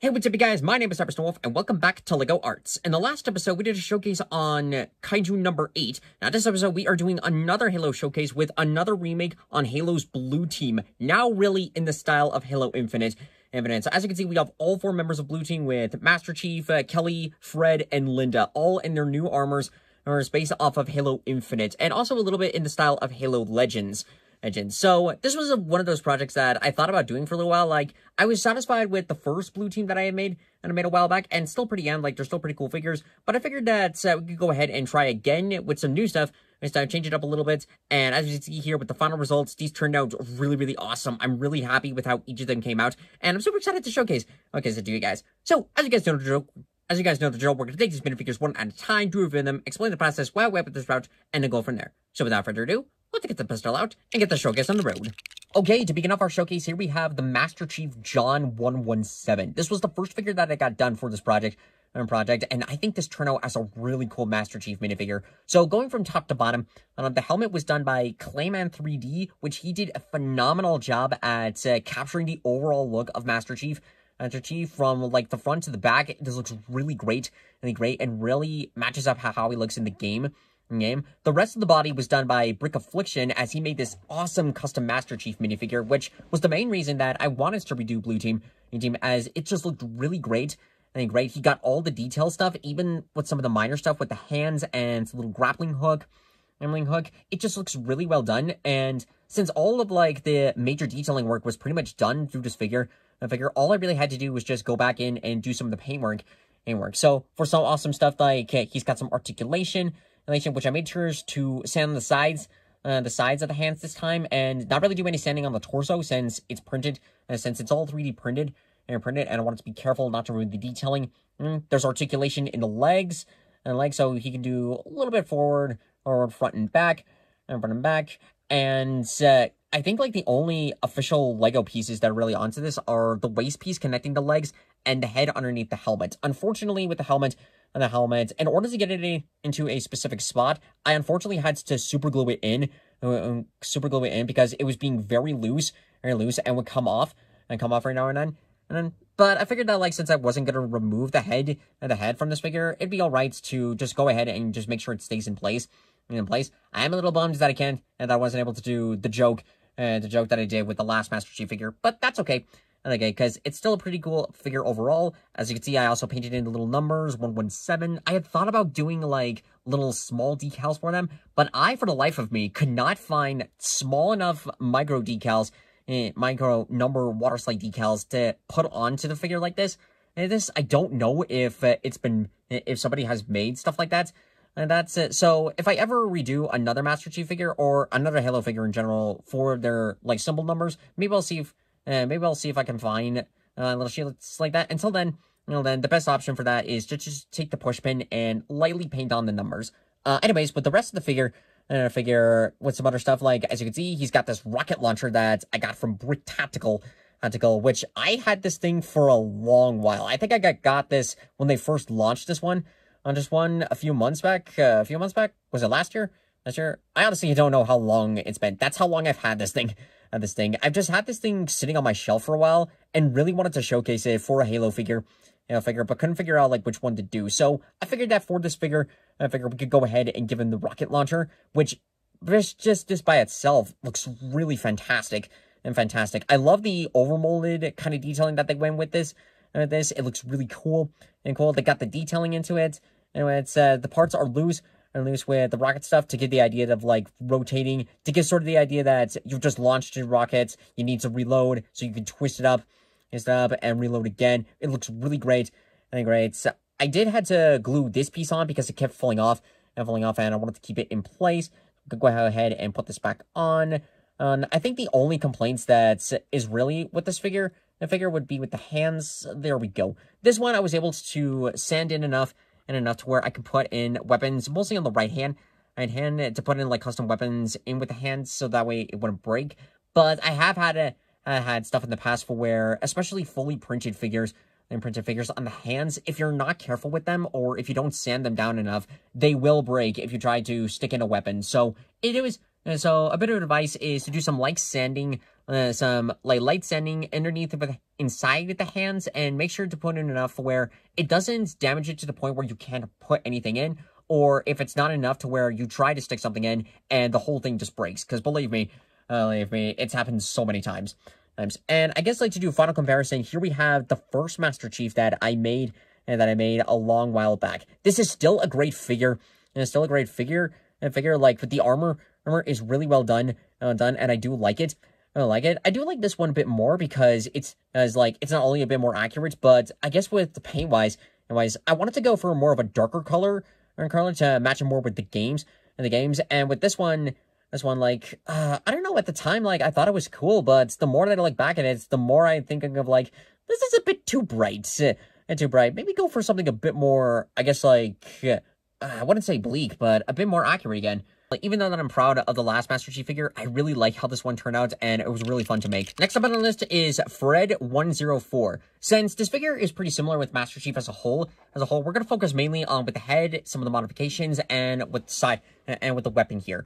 Hey, what's up, you guys? My name is Wolf, and welcome back to LEGO Arts. In the last episode, we did a showcase on Kaiju number 8. Now, this episode, we are doing another Halo showcase with another remake on Halo's Blue Team, now really in the style of Halo Infinite. So, as you can see, we have all 4 members of Blue Team with Master Chief, Kelly, Fred, and Linda, all in their new armors based off of Halo Infinite, and also a little bit in the style of Halo Legends. So, this was one of those projects that I thought about doing for a little while. Like, I was satisfied with the first Blue Team that I had made, and I made a while back, and still pretty like, they're still pretty cool figures, but I figured that we could go ahead and try again with some new stuff, and so change it up a little bit, and as you can see here with the final results, these turned out really, really awesome. I'm really happy with how each of them came out, and I'm super excited to showcase to you guys. So, as you guys know the drill, we're going to take these minifigures one at a time, do review them, explain the process, why we went this route, and then go from there. So without further ado, let's get the pistol out and get the showcase on the road. Okay, to begin off our showcase, here we have the Master Chief John 117. This was the first figure that I got done for this project, and I think this turned out as a really cool Master Chief minifigure. So going from top to bottom, the helmet was done by Clayman 3D, which he did a phenomenal job at capturing the overall look of Master Chief. From like the front to the back, this looks really great, and really matches up how he looks in the game. The rest of the body was done by Affliction, as he made this awesome custom Master Chief minifigure, which was the main reason that I wanted to redo Blue Team, as it just looked really great. He got all the detail stuff, even with some of the minor stuff with the hands and the little grappling hook. It just looks really well done, and since all of like the major detailing work was pretty much done through this figure, all I really had to do was just go back in and do some of the paintwork. So for some awesome stuff, like he's got some articulation, which I made sure to sand on the sides of the hands this time, and not really do any sanding on the torso since it's printed, since it's all 3D printed, and I wanted to be careful not to ruin the detailing. There's articulation in the legs, so he can do a little bit forward, or front and back, and I think like the only official Lego pieces that are really onto this are the waist piece connecting the legs and the head underneath the helmet. Unfortunately, with the helmet, in order to get it into a specific spot, I unfortunately had to super glue it in because it was being very loose, and would come off every now and then. But I figured that, like, since I wasn't going to remove the head from this figure, it'd be alright to just go ahead and just make sure it stays in place. I am a little bummed that I wasn't able to do the joke that I did with the last Master Chief figure, but that's okay. Because it's still a pretty cool figure overall. As you can see, I also painted in the little numbers, 117. I had thought about doing, like, little small decals for them, but I, for the life of me, could not find small enough micro decals, micro number water slide decals to put onto the figure like this. And this, I don't know if if somebody has made stuff like that. And that's it. So, if I ever redo another Master Chief figure, or another Halo figure in general, for their, like, symbol numbers, maybe I'll see if I can find little shields like that. Until then, the best option for that is to just take the push pin and lightly paint on the numbers. Anyways, with the rest of the figure, with some other stuff, like, as you can see, he's got this rocket launcher that I got from BrickTactical, which I had this thing for a long while. I think I got this when they first launched this one, a few months back. Was it last year? I honestly don't know how long it's been. That's how long I've had this thing. I've just had this thing sitting on my shelf for a while, and really wanted to showcase it for a Halo figure, but couldn't figure out, like, which one to do. So I figured that for this figure, we could go ahead and give him the rocket launcher, which just by itself looks really fantastic. I love the overmolded kind of detailing that they went with this. It looks really cool. They got the detailing into it. It's the parts are loose with the rocket stuff to give the idea of, like, rotating, to give sort of the idea that you've just launched your rockets, you need to reload, so you can twist it up and reload again. It looks really great. So I did had to glue this piece on because it kept falling off, and I wanted to keep it in place. I could go ahead and put this back on. I think the only complaints that is really with this figure, would be with the hands. There we go. This one I was able to sand in enough to where I could put in weapons, mostly on the right hand, to put in, like, custom weapons in with the hands, so that way it wouldn't break. But I have had stuff in the past for where, especially fully printed figures, on the hands, if you're not careful with them, or if you don't sand them down enough, they will break if you try to stick in a weapon. So it was And so a bit of advice is to do some light sanding, light sanding underneath inside the hands, and make sure to put in enough where it doesn't damage it to the point where you can't put anything in, or if it's not enough to where you try to stick something in and the whole thing just breaks. Because believe me, it's happened so many times. And I guess like to do a final comparison, here we have the first Master Chief that I made a long while back. This is still a great figure, and it's still a great figure. A figure like with the armor is really well done, and I do like it. I do like this one a bit more because it's not only a bit more accurate, but I guess with the paint wise, I wanted to go for more of a darker color to match it more with the games. And with this one, I don't know, at the time, like, I thought it was cool, but the more that I look back at it, the more I'm thinking of, like, this is a bit too bright. Maybe go for something a bit more, I guess, like, I wouldn't say bleak, but a bit more accurate again. Like, even though that I'm proud of the last Master Chief figure, I really like how this one turned out, and it was really fun to make. Next up on the list is Fred 104. Since this figure is pretty similar with Master Chief as a whole, we're going to focus mainly on with the head, some of the modifications, and with the side, and with the weapon here.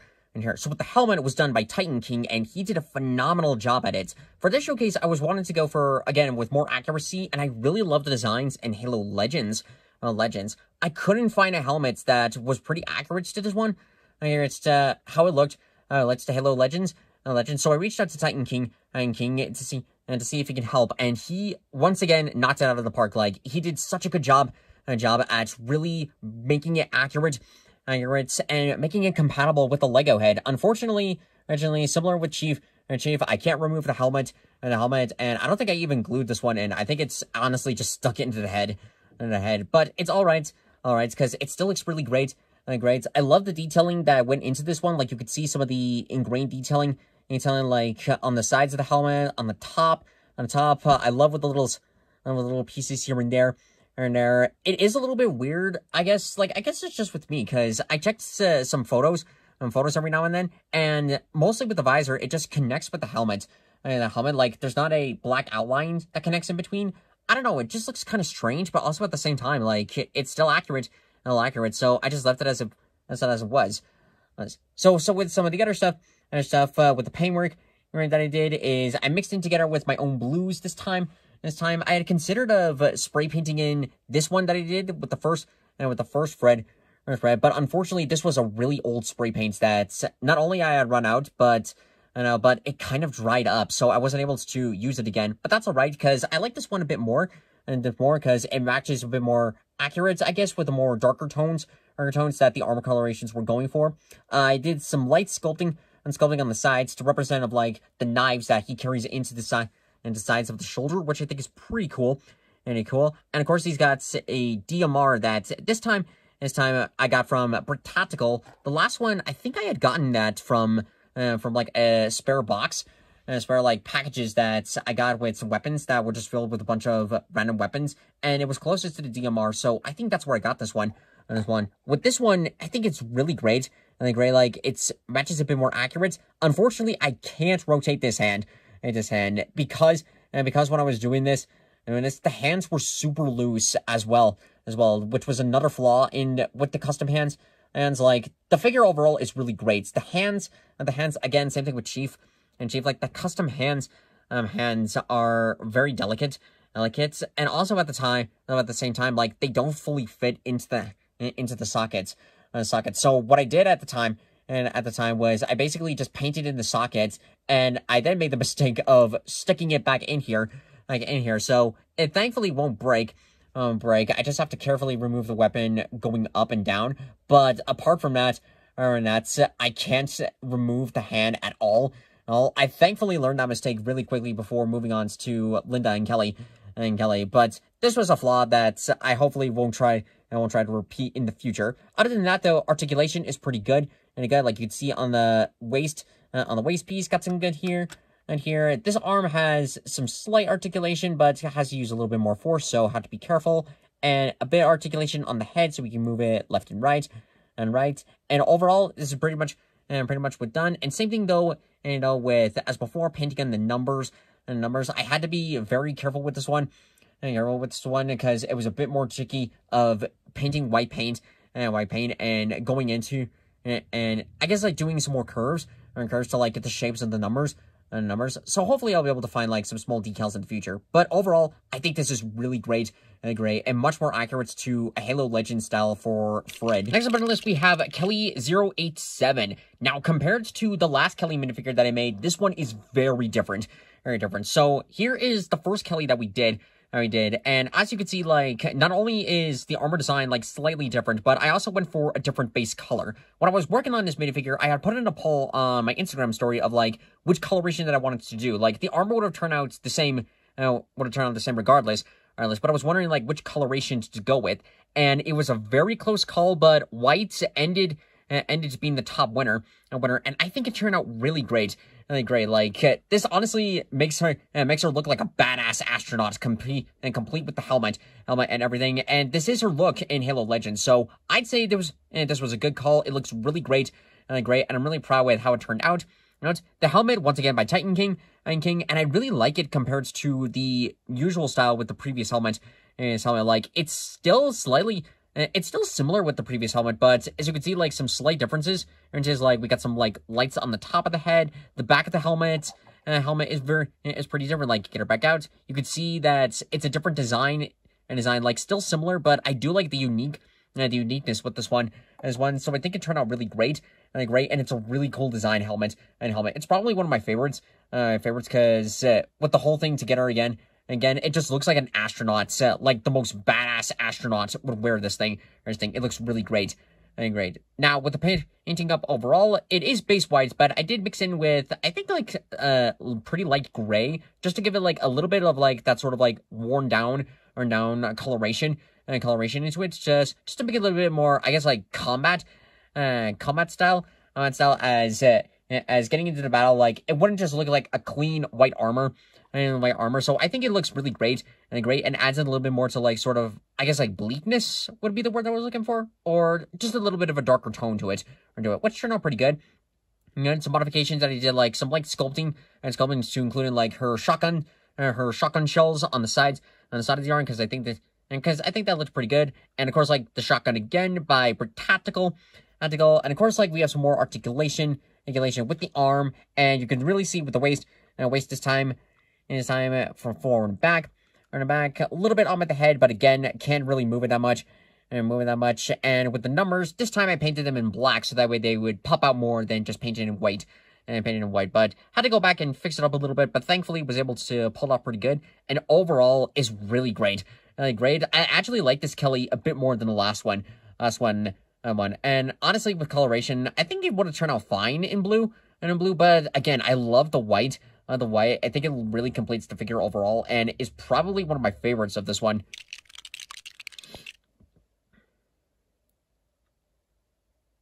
So with the helmet, it was done by Titan King, and he did a phenomenal job at it. For this showcase, I was wanting to go for, again, with more accuracy, and I really love the designs in Halo Legends. I couldn't find a helmet that was pretty accurate to this one. Here it's how it looked. Let's to Halo Legends. So I reached out to Titan King to see if he can help, and he once again knocked it out of the park. Like, he did such a good job at really making it accurate and making it compatible with the Lego head. Unfortunately, originally similar with Chief, I can't remove the helmet, and I don't think I even glued this one in. I think it's honestly just stuck into the head, but it's all right, because it still looks really great. I love the detailing that went into this one. Like, you could see some of the ingrained detailing like on the sides of the helmet, on the top. I love with the little pieces here and there. It is a little bit weird, I guess. Like, I guess it's just with me, because I checked some photos every now and then, and mostly with the visor, it just connects with the helmet. Like, there's not a black outline that connects in between. I don't know, it just looks kind of strange, but also at the same time, like, it's still accurate. So I just left it as it was. So with some of the other stuff, with the paintwork that I did is I mixed in together with my own blues this time. I had considered of spray painting in this one that I did with the first Fred, but unfortunately this was a really old spray paint that not only I had run out, but it kind of dried up, so I wasn't able to use it again. But that's alright, because I like this one a bit more, because it matches a bit more accurate, I guess, with the more darker tones that the armor colorations were going for. I did some light sculpting on the sides to represent of like the knives that he carries into the sides of the shoulder, which I think is pretty cool. And of course, he's got a DMR that this time I got from BrickTactical. The last one, I think I had gotten that from like a spare box. Spare like packages that I got with some weapons that were just filled with a bunch of random weapons, and it was closest to the DMR, so I think that's where I got this one. With this one, I think it's really great. Like, it matches a bit more accurate. Unfortunately, I can't rotate this hand, because when I was doing this, the hands were super loose as well, which was another flaw with the custom hands. And like, the figure overall is really great. The hands, again, same thing with Chief. Like, the custom hands are very delicate, and also at the same time, like, they don't fully fit into the sockets. So what I did at the time was I basically just painted in the sockets, and I then made the mistake of sticking it back in here, so it thankfully won't break. I just have to carefully remove the weapon going up and down, but apart from that, I can't remove the hand at all. Well, I thankfully learned that mistake really quickly before moving on to Linda and Kelly, but this was a flaw that I hopefully won't try to repeat in the future. Other than that, though, articulation is pretty good, like you can see on the waist piece, got some good here and here. This arm has some slight articulation, but has to use a little bit more force, so have to be careful. And a bit of articulation on the head, so we can move it left and right. And overall, this is pretty much what done. And same thing though, with as before, painting on the numbers. I had to be very careful with this one. Because it was a bit more tricky of painting white paint and going into and I guess like doing some more curves I'm encouraged to like get the shapes of the numbers. So hopefully I'll be able to find like some small decals in the future. But overall, I think this is really great and much more accurate to a Halo Legends style for Fred. Next up on the list, we have Kelly 087. Now, compared to the last Kelly minifigure that I made, this one is very different. Very different. So here is the first Kelly that we did. And as you can see, like, not only is the armor design, like, slightly different, but I also went for a different base color. When I was working on this minifigure, I had put in a poll on my Instagram story of, like, which coloration that I wanted to do. Like, the armor would have turned out the same, regardless, but I was wondering, like, which coloration to go with. And it was a very close call, but white ended being the top winner, and I think it turned out really great. Really great. Like, this honestly makes her look like a badass astronaut, complete with the helmet and everything. And this is her look in Halo Legends. So I'd say this was a good call. It looks really great, and I'm really proud with how it turned out. The helmet, once again, by Titan King, and I really like it compared to the usual style with the previous helmet. Like, it's still similar with the previous helmet, but as you can see, like, some slight differences. Like, we got some, like, lights on the top of the head, the back of the helmet. Is pretty different. Like, get her back out. You can see that it's a different design, like, still similar, but I do like the uniqueness with this one. So I think it turned out really great, and it's a really cool design helmet. It's probably one of my favorites, because with the whole thing together again, it just looks like an astronaut, like the most badass astronaut would wear this thing. It looks really great. Now, with the painting up overall, it is base white, but I did mix in with, I think, like, pretty light gray, just to give it, like, a little bit of, like, that sort of, like, worn down coloration into it, just to make it a little bit more, I guess, like, combat style, as getting into the battle, like, it wouldn't just look like a clean white armor. So I think it looks really great, and adds in a little bit more to, like, sort of, I guess, like, bleakness would be the word I was looking for, or just a little bit of a darker tone to it, which turned out pretty good. And some modifications that I did, like, some, like, sculpting to include, like, her shotgun shells on the side of the arm, because I think that looks pretty good. And, of course, like, the shotgun again by BrickTactical. And, of course, like, we have some more articulation with the arm, and you can really see with the waist this time, from forward and back, a little bit on with the head, but again, can't really move it that much. And with the numbers, this time I painted them in black, so that way they would pop out more than just painted in white. But had to go back and fix it up a little bit, but thankfully was able to pull it off pretty good. And overall is really great. I actually like this Kelly a bit more than the last one. And honestly, with coloration, I think it would have turned out fine in blue. But again, I love the white. I think it really completes the figure overall, and is probably one of my favorites of this one.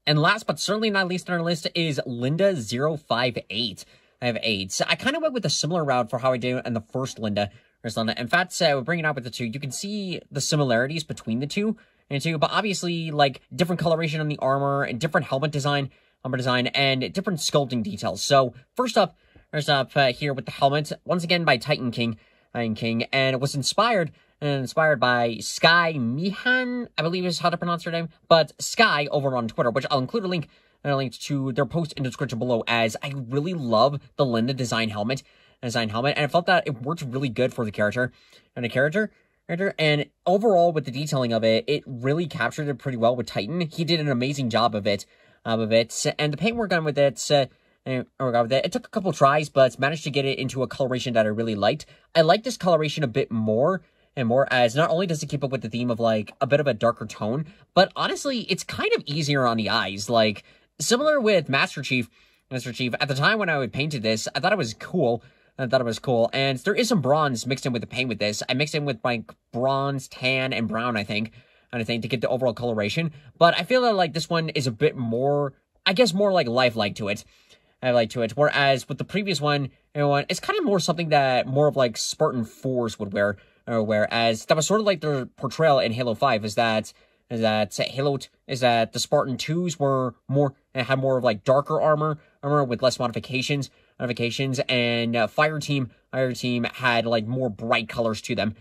And last but certainly not least on our list is Linda 058. I have 8. So I kind of went with a similar route for how I did in the first Linda. In fact, we're bringing it out with the two. You can see the similarities between the two, but obviously, like, different coloration on the armor, and different helmet design, and different sculpting details. So first up here with the helmet, once again by Titan King, and it was inspired by Sky Mihan, I believe is how to pronounce her name, but Sky over on Twitter, which I'll include a link to their post in the description below, as I really love the Linda design helmet, and I felt that it worked really good for the character, and overall with the detailing of it, it really captured it pretty well with Titan. He did an amazing job of it, and the paintwork on with it, it took a couple tries, but managed to get it into a coloration that I really liked. I like this coloration a bit more, as not only does it keep up with the theme of, like, a bit of a darker tone, but honestly, it's kind of easier on the eyes. Like, similar with Master Chief, at the time when I painted this, I thought it was cool. And there is some bronze mixed in with the paint with this. I mixed in with, like, bronze, tan, and brown, I think, to get the overall coloration. But I feel that, like, this one is a bit more, I guess, more, like, lifelike to it. Whereas with the previous one, it's kind of more something that more of, like, Spartan 4s would wear. Whereas that was sort of like their portrayal in Halo 5 is that the Spartan 2s were had more of, like, darker armor with less modifications, and Fire Team had, like, more bright colors to them.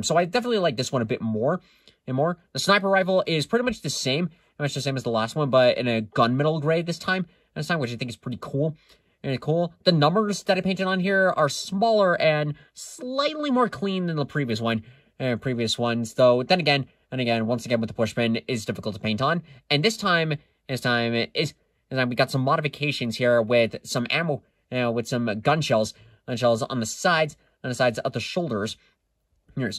So I definitely like this one a bit more. The sniper rifle is pretty much the same as the last one, but in a gunmetal gray this time. this time, which I think is pretty cool. And cool. The numbers that I painted on here are smaller and slightly more clean than the previous one. Previous ones, though. Then again, once again with the pushpin is difficult to paint on. And this time we got some modifications here with some ammo, with some gun shells on the sides of the shoulders.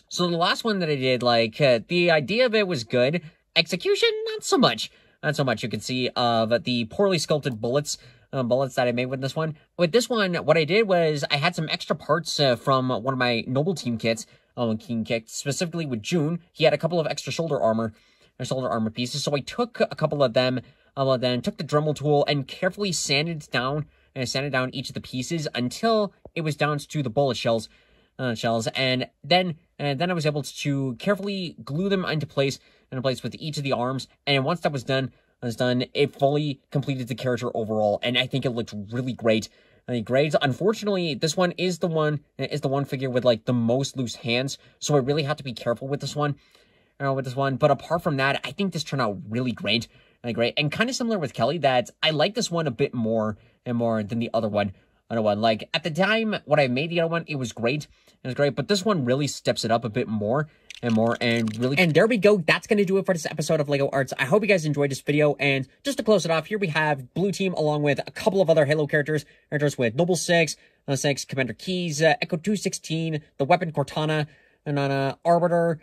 So the last one that I did, like, the idea of it was good. Execution, not so much. Not so much. You can see of the poorly sculpted bullets that I made with this one. With this one, what I did was I had some extra parts from one of my Noble Team kits, specifically with June. He had a couple of extra shoulder armor pieces, so I took a couple of them, took the Dremel tool and carefully sanded down each of the pieces until it was down to the bullet shells, and then I was able to carefully glue them into place with each of the arms. And once that was done, it fully completed the character overall, and I think it looked really great. Unfortunately, this one is the one figure with like the most loose hands, so I really have to be careful with this one. But apart from that, I think this turned out really great, and kind of similar with Kelly, that I like this one a bit more than the other one. Like at the time when I made the other one, it was great, but this one really steps it up a bit more. And there we go. That's going to do it for this episode of LEGO Arts. I hope you guys enjoyed this video. And just to close it off, here we have Blue Team along with a couple of other Halo characters with Noble 6, Commander Keys, Echo 216, the Weapon Cortana, and Arbiter,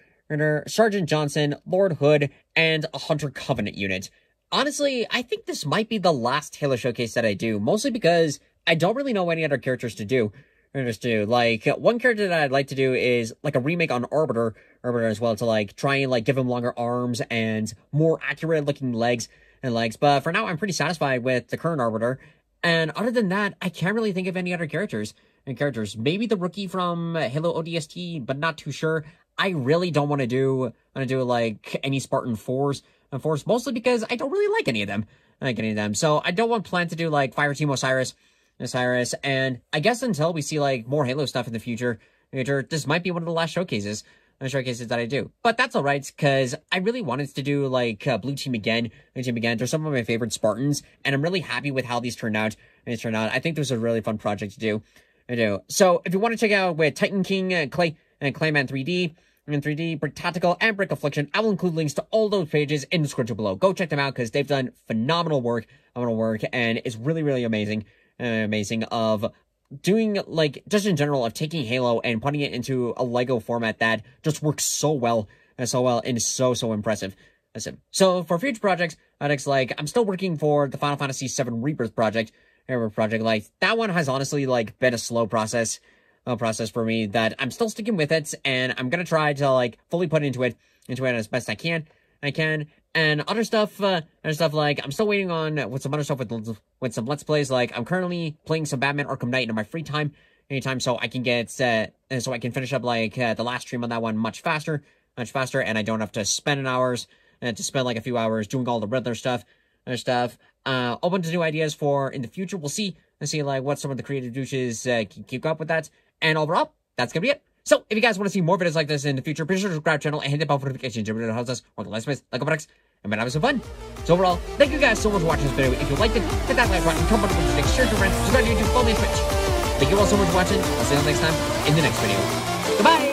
Sergeant Johnson, Lord Hood, and a Hunter Covenant unit. Honestly, I think this might be the last Halo showcase that I do, mostly because I don't really know any other characters to do. Like, one character that I'd like to do is, like, a remake on Arbiter as well, to, like, try and, like, give him longer arms and more accurate-looking legs. But for now, I'm pretty satisfied with the current Arbiter. And other than that, I can't really think of any other characters. Maybe the rookie from Halo ODST, but not too sure. I really don't want to do, like, any Spartan 4s, mostly because I don't really like any of them. So I don't plan to do, like, Fireteam Osiris, and I guess until we see, like, more Halo stuff in the future, this might be one of the last showcases that I do. But that's alright, because I really wanted to do, like, Blue Team again. They're some of my favorite Spartans, and I'm really happy with how these turned out. I think this was a really fun project to do. So, if you want to check out with Titan King, Clay, and Clayman 3D, BrickTactical, and Brick Affliction, I will include links to all those pages in the description below. Go check them out, because they've done phenomenal work, and it's really, really amazing of doing, like, just in general, of taking Halo and putting it into a LEGO format that just works so well, and is so impressive. So for future projects, like, I'm still working for the Final Fantasy VII Rebirth project. Like, that one has honestly, like, been a slow process for me, that I'm still sticking with it, and I'm gonna try to, like, fully put into it as best I can. And other stuff, like, I'm still waiting on with some other stuff with some Let's Plays. Like, I'm currently playing some Batman Arkham Knight in my free time, so I can finish up, like, the last stream on that one much faster, and I don't have to spend like a few hours doing all the Riddler stuff. Open to new ideas for in the future. We'll see, like, what some of the creative douches can keep up with that. And overall, that's gonna be it. So, if you guys want to see more videos like this in the future, be sure to subscribe to the channel and hit the bell for notifications. It really helps us work the last place, like products, and having some fun. So overall, thank you guys so much for watching this video. If you liked it, hit that like button, comment on the share to your friends, subscribe to YouTube, follow me on Twitch. Thank you all so much for watching. I'll see you all next time in the next video. Goodbye!